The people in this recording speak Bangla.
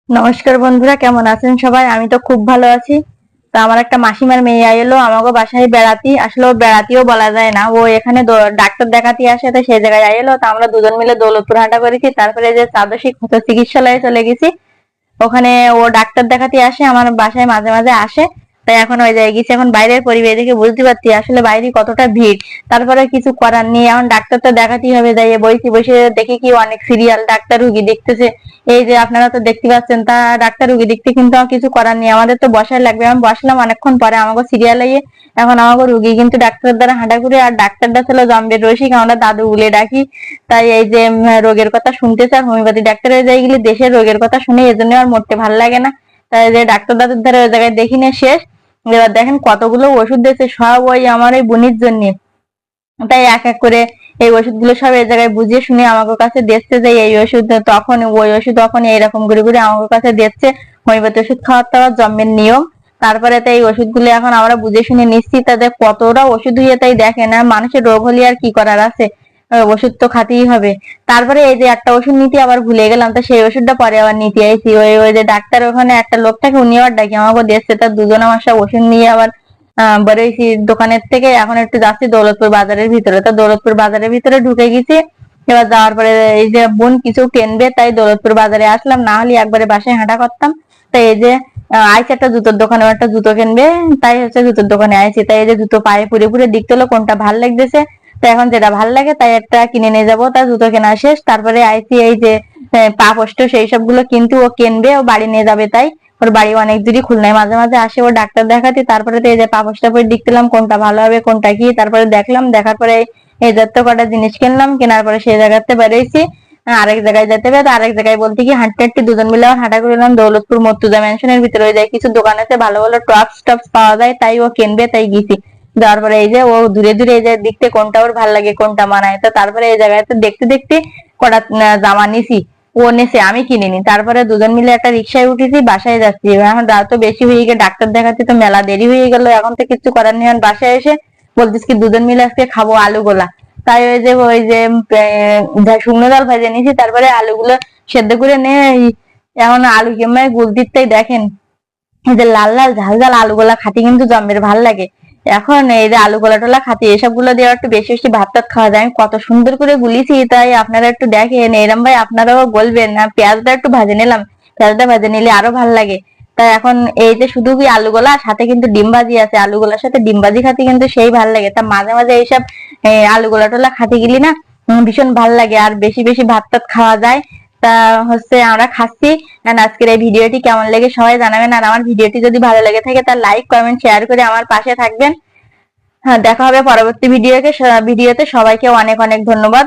নমস্কার বন্ধুরা, কেমন আছেন সবাই? আমি তো খুব ভালো আছি। তো আমার একটা মাসিমার মেয়ে এলো আমাকে বাসায় বেড়াতে। আসলে ও বেড়াতেও বলা যায় না, ও এখানে ডাক্তার দেখাতে আসে, তো সেই জায়গায় এলো। তো আমরা দুজন মিলে দৌলতপুর হাঁটা করেছি, তারপরে যে সাদসিক চিকিৎসালয়ে চলে গেছি। ওখানে ও ডাক্তার দেখাতে আসে, আমার বাসায় মাঝে মাঝে আসে। তাই এখন ওই জায়গায় গেছি। এখন বাইরের পরিবেশ দেখে বুঝতে পারছি আসলে বাইরে কতটা ভিড়। তারপরে কিছু করার নেই, এখন ডাক্তার তো দেখাতেই হবে। যাই বসে বসে দেখি কি অনেক সিরিয়াল, ডাক্তার রুগী দেখতেছে। এই যে আপনারা তো দেখতে পাচ্ছেন, তা ডাক্তার রুগী দেখতে কিন্তু আর কিছু করার নেই, আমাদের তো বসাই লাগবে। আমি বসলাম, অনেকক্ষণ পরে আমাকে সিরিয়াল আইয়ে এখন আমাকে রুগী কিন্তু ডাক্তার দ্বারা হাঁটা করে। আর ডাক্তারটা ছিল জম্বের রসিক, আমরা দাদু বলে ডাকি। তাই এই যে রোগের কথা শুনতেছে, আর হোমিওপ্যাথি ডাক্তারের যাই গেলে দেশের রোগের কথা শুনে এজন্য আর মরতে ভালো লাগে না। তাই যে ডাক্তার দাদুর ধারে ওই জায়গায় দেখি না শেষ। এবার দেখেন কতগুলো ওষুধ দিয়েছে, সব ওই আমার ওই বোনির জন্য। তাই এক এক করে এই ওষুধগুলো সব এই জায়গায় বুঝিয়ে শুনে আমাকে কাছে দেখছে যে এই ওষুধ তখন, ওই ওষুধ তখন, এইরকম করে করে আমাকে কাছে দেখছে। হোমিওপ্যাথি ওষুধ খাওয়ার তো আবার জন্মের নিয়ম। তারপরে তো এই ওষুধগুলো এখন আমরা বুঝে শুনে নিচ্ছি। তাদের কতটা ওষুধ হয়ে তাই দেখে না, মানুষের রোগ হলে আর কি করার আছে, ওষুধ তো খাতেই হবে। তারপরে এই যে একটা ওষুধ নিতে আবার ভুলে গেলাম, তো সেই ওষুধটা পরে আবার নিতে আইছি। ওই ওই যে ডাক্তার ওখানে একটা লোক থাকে, উনি আবার ডাকি আমাকে দেখছে। তার দুজন আমার সব ওষুধ নিয়ে আবার বেরোইছি দোকানের থেকে। এখন একটু যাচ্ছি দৌলতপুর বাজারের ভিতরে। তো দৌলতপুর বাজারের ভিতরে ঢুকে গেছি। এবার যাওয়ার পরে এই যে বোন কিছু কিনবে, তাই দৌলতপুর বাজারে আসলাম, না হলে একবারে বাসায় হাঁটা করতাম। তাই এই যে আইছে একটা জুতোর দোকানে, একটা জুতো কিনবে, তাই হচ্ছে জুতোর দোকানে আইছি। তাই এই যে জুতো পায়ে পুরে পুরে দেখতে হলো কোনটা ভাল লাগতেছে। তাই এখন যেটা ভাল লাগে তাই একটা কিনে নিয়ে যাবো। তার জুতো কেনা শেষ, তারপরে আইছি এই যে পা পোস্ট সেই সবগুলো কিন্তু ও কিনবে, ও বাড়ি নিয়ে যাবে। তাই ওর বাড়ি অনেক দূরই, খুলনায়। মাঝে মাঝে আসে ও ডাক্তার দেখাতে। তারপরে তো এই যে পাপোশটা পরে দেখলাম কোনটা ভালো হবে কোনটা কি, তারপরে দেখলাম, দেখার পরে এই যাত্রা কটা জিনিস কিনলাম। কেনার পরে সেই জায়গাতে বেরিয়েছি আরেক জায়গায় যেতে হবে। আরেক জায়গায় বলতে কি হাঁটতে হাঁটতে দুজন মিলে আবার হাঁটা করলাম দৌলতপুর মর্তুজা ম্যানশনের ভিতরে। ওই যায় কিছু দোকান আছে, ভালো ভালো টপস টপস পাওয়া যায়, তাই ও কিনবে, তাই গেছি। যাওয়ার পরে এই যে ও দূরে দূরে এই যে দেখতে কোনটা ওর ভালো লাগে কোনটা মানায়। তো তারপরে এই জায়গাতে দেখতে দেখতে কটা জামা নিছি। ও নেছে, আমি কিনিনি। তারপরে দুজন মিলে একটা রিক্সায় উঠেছি, বাসায় যাচ্ছি। এখন রাত তো বেশি হয়ে গেছে, ডাক্তার দেখাতে তো মেলা দেরি হয়ে গেল। এখন তো কিছু করার নেই। এখন বাসায় এসে বলতেছি কি দুজন মিলে আজকে খাবো আলু গোলা। তাই ওই যে শুকনো ডাল ভেজে নিয়েছি, তারপরে আলুগুলো সেদ্ধ করে নিয়ে এখন আলু কিংবা গুলতিরটাই দেখেন এই যে লাল লাল ঝাল ঝাল আলুগুলা খাতে কিন্তু জম্মের ভাল লাগে। এখন এই যে আলু গোলা টোলা খাতে এসব গুলো দিয়ে একটু বেশি বেশি ভাত টাত খাওয়া যায়। আমি কত সুন্দর করে গুলিছি, তাই আপনারা একটু দেখেন। এরম ভাই আপনারাও বলবেন না। পেঁয়াজটা একটু ভাজে নিলাম, পেঁয়াজটা ভাজে নিলে আরো ভাল লাগে। তাই এখন এই যে শুধু কি আলু গোলা, সাথে কিন্তু ডিম ভাজি আছে। আলু গোলার সাথে ডিম ভাজি খাতে কিন্তু সেই ভাল লাগে। তা মাঝে মাঝে এইসব আলু গোলা টোলা খাতে গেলি না, ভীষণ ভাল লাগে, আর বেশি বেশি ভাত টাত খাওয়া যায়। তা হচ্ছে আমরা খাচ্ছি। আজকের এই ভিডিওটি কেমন লেগে সবাই জানাবেন। আর আমার ভিডিওটি যদি ভালো লেগে থাকে তার লাইক কমেন্ট শেয়ার করে আমার পাশে থাকবেন। হ্যাঁ, দেখা হবে পরবর্তী ভিডিওতে। সবাইকে অনেক অনেক ধন্যবাদ।